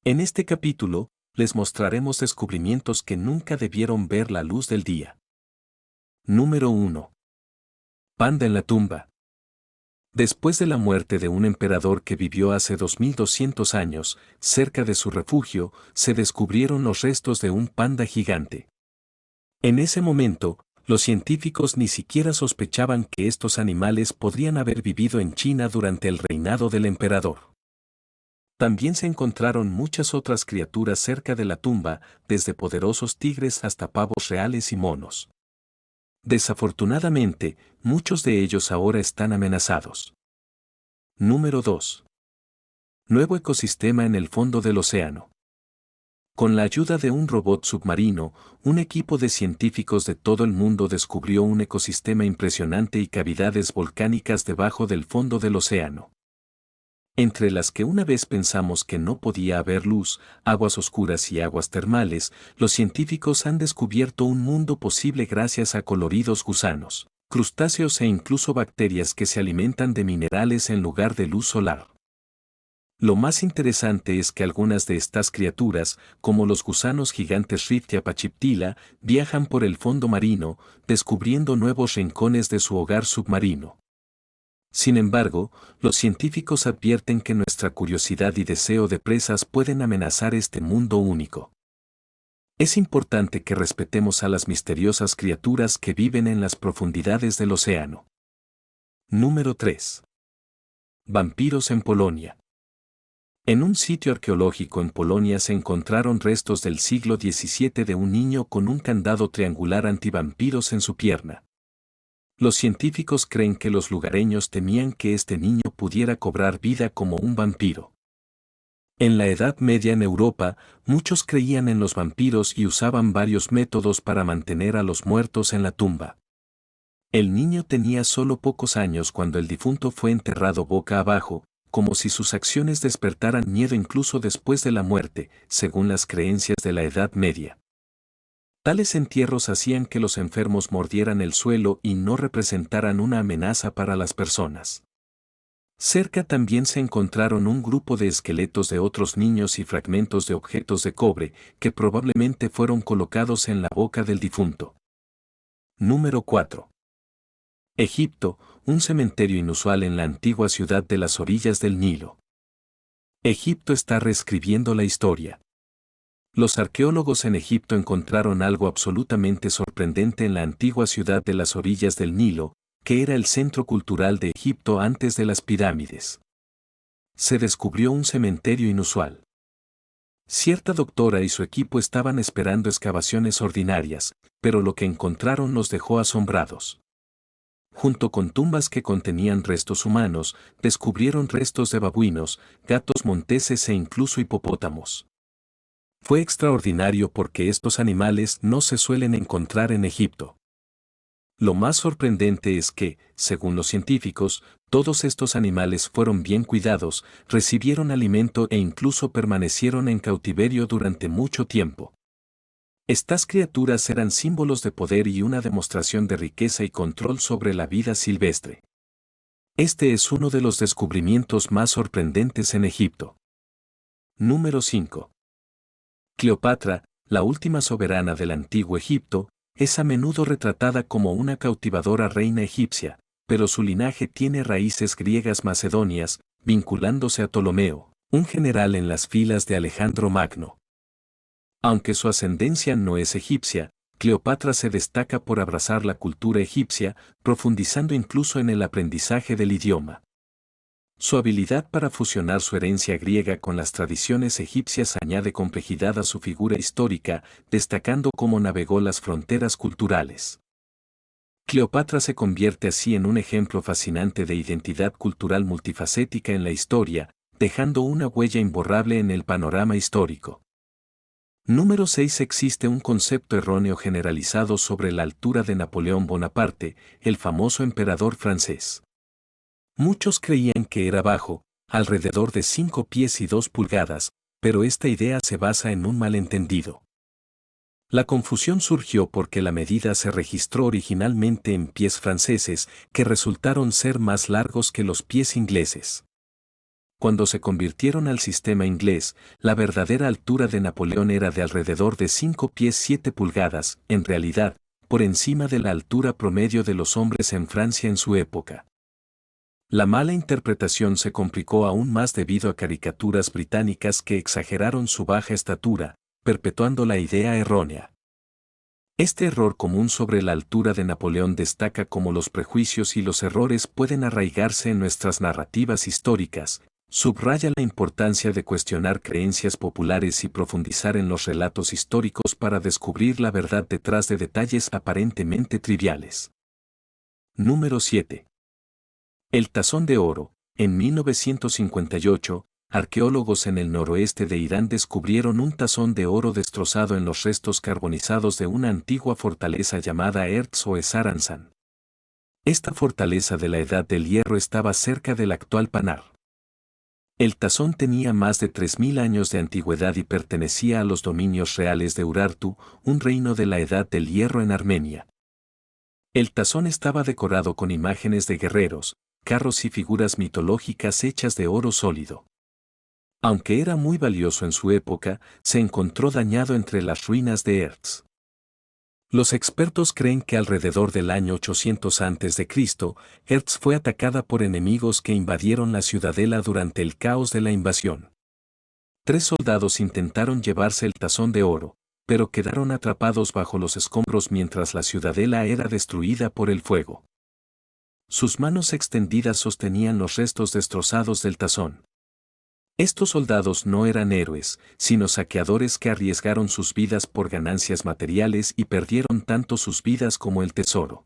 En este capítulo, les mostraremos descubrimientos que nunca debieron ver la luz del día. Número 1. Panda en la tumba. Después de la muerte de un emperador que vivió hace 2200 años, cerca de su refugio, se descubrieron los restos de un panda gigante. En ese momento, los científicos ni siquiera sospechaban que estos animales podrían haber vivido en China durante el reinado del emperador. También se encontraron muchas otras criaturas cerca de la tumba, desde poderosos tigres hasta pavos reales y monos. Desafortunadamente, muchos de ellos ahora están amenazados. Número 2. Nuevo ecosistema en el fondo del océano. Con la ayuda de un robot submarino, un equipo de científicos de todo el mundo descubrió un ecosistema impresionante y cavidades volcánicas debajo del fondo del océano. Entre las que una vez pensamos que no podía haber luz, aguas oscuras y aguas termales, los científicos han descubierto un mundo posible gracias a coloridos gusanos, crustáceos e incluso bacterias que se alimentan de minerales en lugar de luz solar. Lo más interesante es que algunas de estas criaturas, como los gusanos gigantes Riftia pachiptila, viajan por el fondo marino, descubriendo nuevos rincones de su hogar submarino. Sin embargo, los científicos advierten que nuestra curiosidad y deseo de presas pueden amenazar este mundo único. Es importante que respetemos a las misteriosas criaturas que viven en las profundidades del océano. Número 3. Vampiros en Polonia. En un sitio arqueológico en Polonia se encontraron restos del siglo XVII de un niño con un candado triangular antivampiros en su pierna. Los científicos creen que los lugareños temían que este niño pudiera cobrar vida como un vampiro. En la Edad Media en Europa, muchos creían en los vampiros y usaban varios métodos para mantener a los muertos en la tumba. El niño tenía solo pocos años cuando el difunto fue enterrado boca abajo, como si sus acciones despertaran miedo incluso después de la muerte, según las creencias de la Edad Media. Tales entierros hacían que los enfermos mordieran el suelo y no representaran una amenaza para las personas. Cerca también se encontraron un grupo de esqueletos de otros niños y fragmentos de objetos de cobre que probablemente fueron colocados en la boca del difunto. Número 4. Egipto, un cementerio inusual en la antigua ciudad de las orillas del Nilo. Egipto está reescribiendo la historia. Los arqueólogos en Egipto encontraron algo absolutamente sorprendente en la antigua ciudad de las orillas del Nilo, que era el centro cultural de Egipto antes de las pirámides. Se descubrió un cementerio inusual. Cierta doctora y su equipo estaban esperando excavaciones ordinarias, pero lo que encontraron los dejó asombrados. Junto con tumbas que contenían restos humanos, descubrieron restos de babuinos, gatos monteses e incluso hipopótamos. Fue extraordinario porque estos animales no se suelen encontrar en Egipto. Lo más sorprendente es que, según los científicos, todos estos animales fueron bien cuidados, recibieron alimento e incluso permanecieron en cautiverio durante mucho tiempo. Estas criaturas eran símbolos de poder y una demostración de riqueza y control sobre la vida silvestre. Este es uno de los descubrimientos más sorprendentes en Egipto. Número 5. Cleopatra, la última soberana del antiguo Egipto, es a menudo retratada como una cautivadora reina egipcia, pero su linaje tiene raíces griegas macedonias, vinculándose a Ptolomeo, un general en las filas de Alejandro Magno. Aunque su ascendencia no es egipcia, Cleopatra se destaca por abrazar la cultura egipcia, profundizando incluso en el aprendizaje del idioma. Su habilidad para fusionar su herencia griega con las tradiciones egipcias añade complejidad a su figura histórica, destacando cómo navegó las fronteras culturales. Cleopatra se convierte así en un ejemplo fascinante de identidad cultural multifacética en la historia, dejando una huella imborrable en el panorama histórico. Número 6. Existe un concepto erróneo generalizado sobre la altura de Napoleón Bonaparte, el famoso emperador francés. Muchos creían que era bajo, alrededor de 5 pies y 2 pulgadas, pero esta idea se basa en un malentendido. La confusión surgió porque la medida se registró originalmente en pies franceses que resultaron ser más largos que los pies ingleses. Cuando se convirtieron al sistema inglés, la verdadera altura de Napoleón era de alrededor de 5 pies 7 pulgadas, en realidad, por encima de la altura promedio de los hombres en Francia en su época. La mala interpretación se complicó aún más debido a caricaturas británicas que exageraron su baja estatura, perpetuando la idea errónea. Este error común sobre la altura de Napoleón destaca cómo los prejuicios y los errores pueden arraigarse en nuestras narrativas históricas, subraya la importancia de cuestionar creencias populares y profundizar en los relatos históricos para descubrir la verdad detrás de detalles aparentemente triviales. Número 7. El tazón de oro. En 1958, arqueólogos en el noroeste de Irán descubrieron un tazón de oro destrozado en los restos carbonizados de una antigua fortaleza llamada Erz o Esaransan. Esta fortaleza de la Edad del Hierro estaba cerca del actual Panar. El tazón tenía más de 3000 años de antigüedad y pertenecía a los dominios reales de Urartu, un reino de la Edad del Hierro en Armenia. El tazón estaba decorado con imágenes de guerreros, carros y figuras mitológicas hechas de oro sólido. Aunque era muy valioso en su época, se encontró dañado entre las ruinas de Erz. Los expertos creen que alrededor del año 800 a.C., Erz fue atacada por enemigos que invadieron la ciudadela durante el caos de la invasión. 3 soldados intentaron llevarse el tazón de oro, pero quedaron atrapados bajo los escombros mientras la ciudadela era destruida por el fuego. Sus manos extendidas sostenían los restos destrozados del tazón. Estos soldados no eran héroes, sino saqueadores que arriesgaron sus vidas por ganancias materiales y perdieron tanto sus vidas como el tesoro.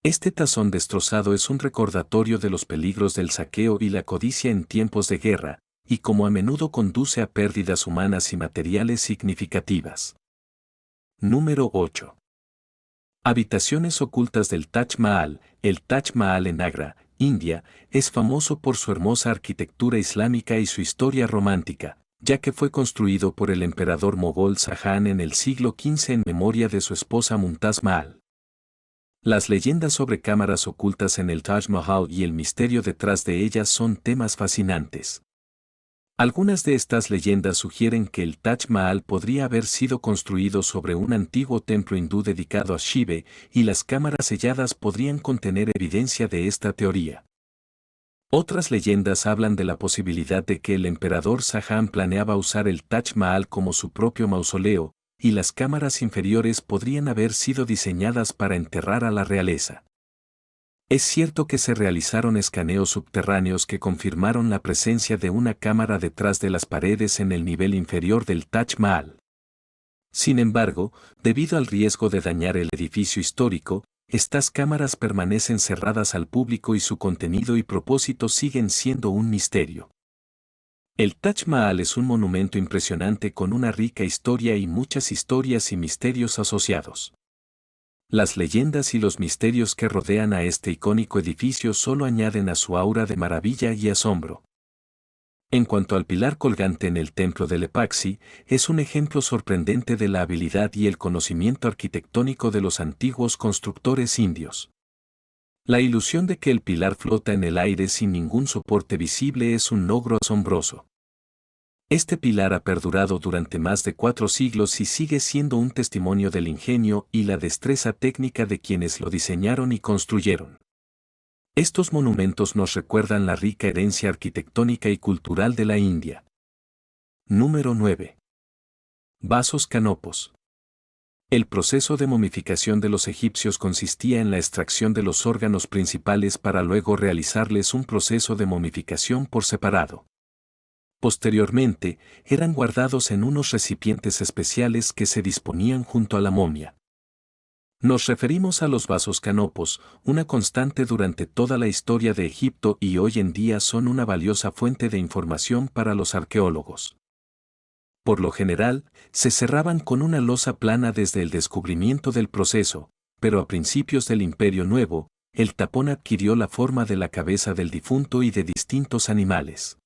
Este tazón destrozado es un recordatorio de los peligros del saqueo y la codicia en tiempos de guerra, y como a menudo conduce a pérdidas humanas y materiales significativas. Número 8. Habitaciones ocultas del Taj Mahal. El Taj Mahal en Agra, India, es famoso por su hermosa arquitectura islámica y su historia romántica, ya que fue construido por el emperador mogol Shah Jahan en el siglo XV en memoria de su esposa Mumtaz Mahal. Las leyendas sobre cámaras ocultas en el Taj Mahal y el misterio detrás de ellas son temas fascinantes. Algunas de estas leyendas sugieren que el Taj Mahal podría haber sido construido sobre un antiguo templo hindú dedicado a Shiva, y las cámaras selladas podrían contener evidencia de esta teoría. Otras leyendas hablan de la posibilidad de que el emperador Shah Jahan planeaba usar el Taj Mahal como su propio mausoleo, y las cámaras inferiores podrían haber sido diseñadas para enterrar a la realeza. Es cierto que se realizaron escaneos subterráneos que confirmaron la presencia de una cámara detrás de las paredes en el nivel inferior del Taj Mahal. Sin embargo, debido al riesgo de dañar el edificio histórico, estas cámaras permanecen cerradas al público y su contenido y propósito siguen siendo un misterio. El Taj Mahal es un monumento impresionante con una rica historia y muchas historias y misterios asociados. Las leyendas y los misterios que rodean a este icónico edificio solo añaden a su aura de maravilla y asombro. En cuanto al pilar colgante en el templo de Lepaxi, es un ejemplo sorprendente de la habilidad y el conocimiento arquitectónico de los antiguos constructores indios. La ilusión de que el pilar flota en el aire sin ningún soporte visible es un logro asombroso. Este pilar ha perdurado durante más de 4 siglos y sigue siendo un testimonio del ingenio y la destreza técnica de quienes lo diseñaron y construyeron. Estos monumentos nos recuerdan la rica herencia arquitectónica y cultural de la India. Número 9. Vasos canopos. El proceso de momificación de los egipcios consistía en la extracción de los órganos principales para luego realizarles un proceso de momificación por separado. Posteriormente, eran guardados en unos recipientes especiales que se disponían junto a la momia. Nos referimos a los vasos canopos, una constante durante toda la historia de Egipto y hoy en día son una valiosa fuente de información para los arqueólogos. Por lo general, se cerraban con una losa plana desde el descubrimiento del proceso, pero a principios del Imperio Nuevo, el tapón adquirió la forma de la cabeza del difunto y de distintos animales.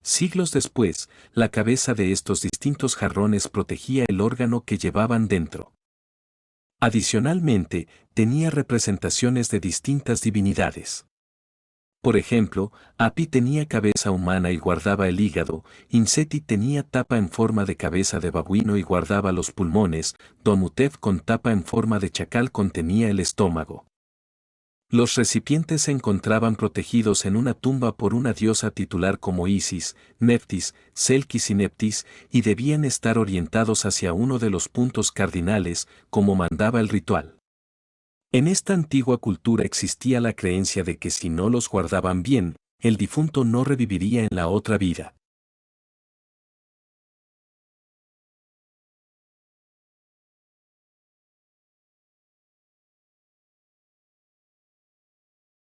Siglos después, la cabeza de estos distintos jarrones protegía el órgano que llevaban dentro. Adicionalmente, tenía representaciones de distintas divinidades. Por ejemplo, Api tenía cabeza humana y guardaba el hígado, Inseti tenía tapa en forma de cabeza de babuino y guardaba los pulmones, Domutef con tapa en forma de chacal contenía el estómago. Los recipientes se encontraban protegidos en una tumba por una diosa titular como Isis, Neftis, Selkis y Neptis, y debían estar orientados hacia uno de los puntos cardinales, como mandaba el ritual. En esta antigua cultura existía la creencia de que si no los guardaban bien, el difunto no reviviría en la otra vida.